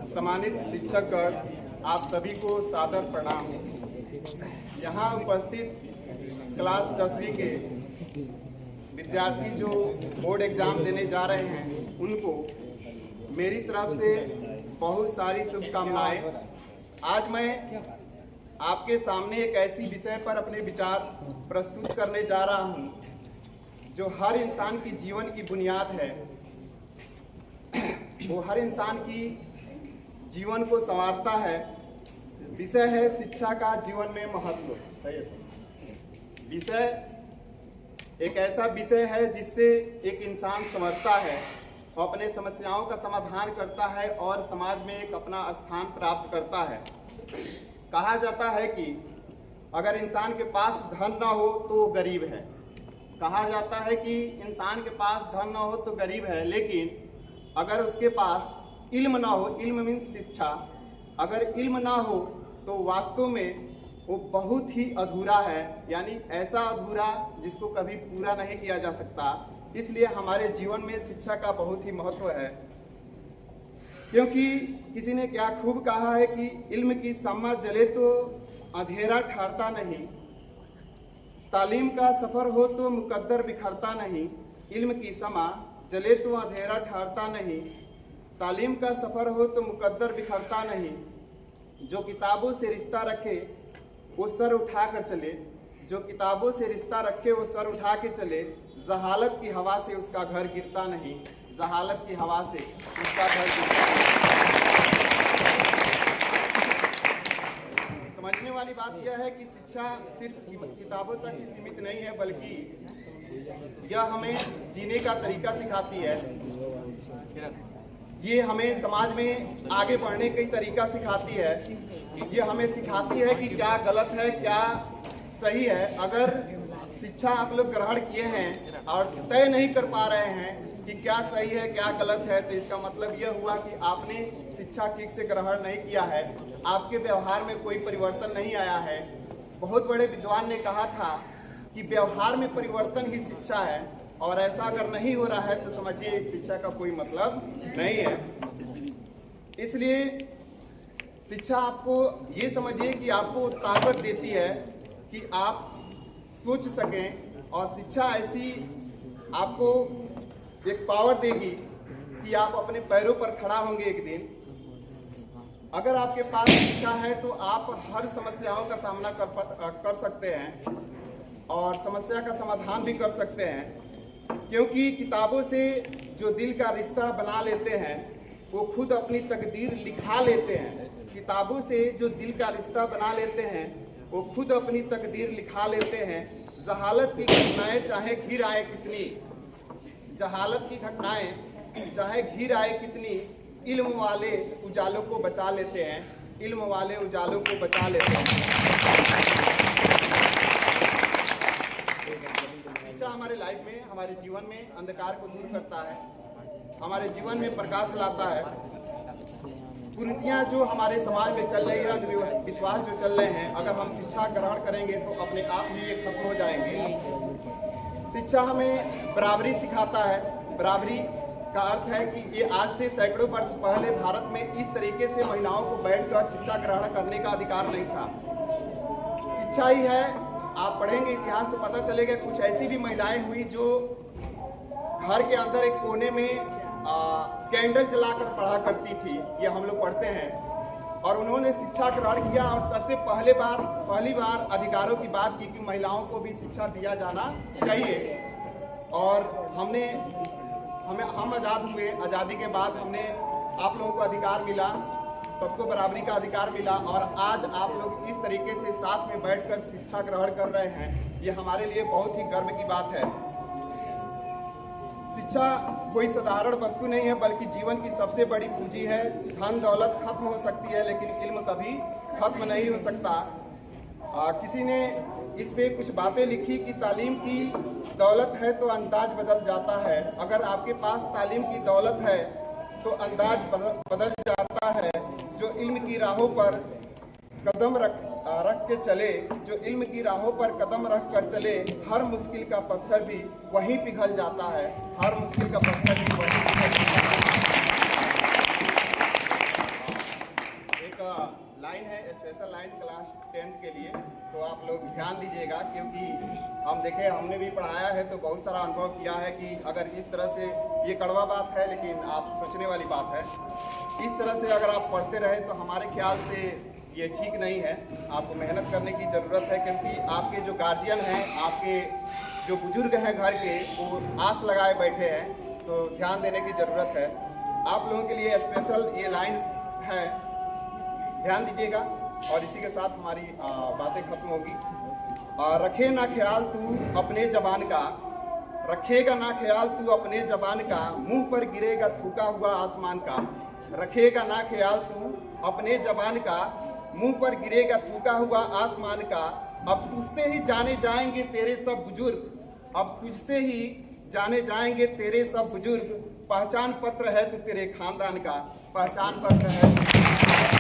सम्मानित शिक्षकगण, आप सभी को सादर प्रणाम। यहाँ उपस्थित क्लास 10वीं के विद्यार्थी जो बोर्ड एग्जाम देने जा रहे हैं, उनको मेरी तरफ से बहुत सारी शुभकामनाएं। आज मैं आपके सामने एक ऐसी विषय पर अपने विचार प्रस्तुत करने जा रहा हूं जो हर इंसान की जीवन की बुनियाद है। वो हर इंसान की जीवन को संवारता है। विषय है शिक्षा का जीवन में महत्व। विषय एक ऐसा विषय है जिससे एक इंसान संवरता है और अपने समस्याओं का समाधान करता है और समाज में एक अपना स्थान प्राप्त करता है। कहा जाता है कि अगर इंसान के पास धन ना हो तो वो गरीब है। कहा जाता है कि इंसान के पास धन ना हो तो गरीब है, लेकिन अगर उसके पास इल्म ना हो, इल्म मीन्स शिक्षा, अगर इल्म ना हो तो वास्तव में वो बहुत ही अधूरा है, यानी ऐसा अधूरा जिसको कभी पूरा नहीं किया जा सकता। इसलिए हमारे जीवन में शिक्षा का बहुत ही महत्व है, क्योंकि किसी ने क्या खूब कहा है कि इल्म की शम्मा जले तो अंधेरा ठहरता नहीं, तालीम का सफर हो तो मुकद्दर बिखरता नहीं। इल्म की शम्मा जले तो अंधेरा ठहरता नहीं, तालीम का सफर हो तो मुकद्दर बिखरता नहीं। जो किताबों से रिश्ता रखे वो सर उठा कर चले, जो किताबों से रिश्ता रखे वो सर उठा के चले। जहालत की हवा से उसका घर गिरता नहीं, जहालत की हवा से उसका घर गिरता नहीं। समझने वाली बात यह है कि शिक्षा सिर्फ किताबों तक ही सीमित नहीं है, बल्कि यह हमें जीने का तरीका सिखाती है। ये हमें समाज में आगे बढ़ने का तरीका सिखाती है। ये हमें सिखाती है कि क्या गलत है, क्या सही है। अगर शिक्षा आप लोग ग्रहण किए हैं और तय नहीं कर पा रहे हैं कि क्या सही है क्या गलत है, तो इसका मतलब यह हुआ कि आपने शिक्षा ठीक से ग्रहण नहीं किया है, आपके व्यवहार में कोई परिवर्तन नहीं आया है। बहुत बड़े विद्वान ने कहा था कि व्यवहार में परिवर्तन ही शिक्षा है, और ऐसा अगर नहीं हो रहा है तो समझिए इस शिक्षा का कोई मतलब नहीं है। इसलिए शिक्षा आपको ये समझिए कि आपको ताकत देती है कि आप सोच सकें, और शिक्षा ऐसी आपको एक पावर देगी कि आप अपने पैरों पर खड़ा होंगे एक दिन। अगर आपके पास शिक्षा है तो आप हर समस्याओं का सामना कर सकते हैं और समस्या का समाधान भी कर सकते हैं, क्योंकि किताबों से जो दिल का रिश्ता बना लेते हैं वो खुद अपनी तकदीर लिखा लेते हैं। किताबों से जो दिल का रिश्ता बना लेते हैं वो खुद अपनी तकदीर लिखा लेते हैं। जहालत की घटनाएं चाहे घिर आए कितनी, जहालत की घटनाएं चाहे घिर आए कितनी, इल्म वाले उजालों को बचा लेते हैं, इल्म वाले उजालों को बचा लेते हैं। शिक्षा हमारे लाइफ में, हमारे जीवन में अंधकार को दूर करता है, हमारे जीवन में प्रकाश लाता है। कुरीतियाँ जो हमारे समाज में चल रही है, अंधविश्वास जो चल रहे हैं, अगर हम शिक्षा ग्रहण करेंगे तो अपने आप ही ये खत्म हो जाएंगे। शिक्षा हमें बराबरी सिखाता है। बराबरी का अर्थ है कि ये आज से सैकड़ों वर्ष पहले भारत में इस तरीके से महिलाओं को बैठकर शिक्षा ग्रहण करने का अधिकार नहीं था। शिक्षा ही है, आप पढ़ेंगे इतिहास तो पता चलेगा कुछ ऐसी भी महिलाएं हुई जो घर के अंदर एक कोने में कैंडल जलाकर पढ़ा करती थी, ये हम लोग पढ़ते हैं। और उन्होंने शिक्षा ग्रहण किया और सबसे पहली बार अधिकारों की बात की कि महिलाओं को भी शिक्षा दिया जाना चाहिए। और हम आज़ाद हुए, आज़ादी के बाद हमने आप लोगों को अधिकार मिला, सबको बराबरी का अधिकार मिला, और आज आप लोग इस तरीके से साथ में बैठकर शिक्षा ग्रहण कर रहे हैं। ये हमारे लिए बहुत ही गर्व की बात है। शिक्षा कोई साधारण वस्तु नहीं है, बल्कि जीवन की सबसे बड़ी पूंजी है। धन दौलत खत्म हो सकती है, लेकिन इल्म कभी खत्म नहीं हो सकता। किसी ने इस पे कुछ बातें लिखी कि तालीम की दौलत है तो अंदाज बदल जाता है। अगर आपके पास तालीम की दौलत है तो अंदाज बदल जाता है। जो इल्म की राहों पर कदम रख के चले, जो इल्म की राहों पर कदम रख कर चले, हर मुश्किल का पत्थर भी वहीं पिघल जाता है। हर मुश्किल का पत्थर भी वहीं पिघल जाता है। लाइन है स्पेशल लाइन क्लास 10 के लिए, तो आप लोग ध्यान दीजिएगा, क्योंकि हम देखे हमने भी पढ़ाया है तो बहुत सारा अनुभव किया है कि अगर इस तरह से, ये कड़वा बात है लेकिन आप सोचने वाली बात है, इस तरह से अगर आप पढ़ते रहे तो हमारे ख्याल से ये ठीक नहीं है। आपको मेहनत करने की ज़रूरत है, क्योंकि आपके जो गार्जियन हैं, आपके जो बुजुर्ग हैं घर के, वो आस लगाए बैठे हैं, तो ध्यान देने की ज़रूरत है। आप लोगों के लिए स्पेशल ये लाइन है, ध्यान दीजिएगा। और इसी के साथ हमारी बातें खत्म होगी। रखे ना ख्याल तू अपने जबान का, रखेगा ना ख्याल तू अपने जबान का, मुंह पर गिरेगा थूका हुआ आसमान का। रखेगा ना ख्याल तू अपने जबान का, मुंह पर गिरेगा थूका हुआ आसमान का। अब तुझसे ही जाने जाएंगे तेरे सब बुजुर्ग, अब तुझसे ही जाने जाएंगे तेरे सब बुजुर्ग। पहचान पत्र है तू तेरे खानदान का, पहचान पत्र है।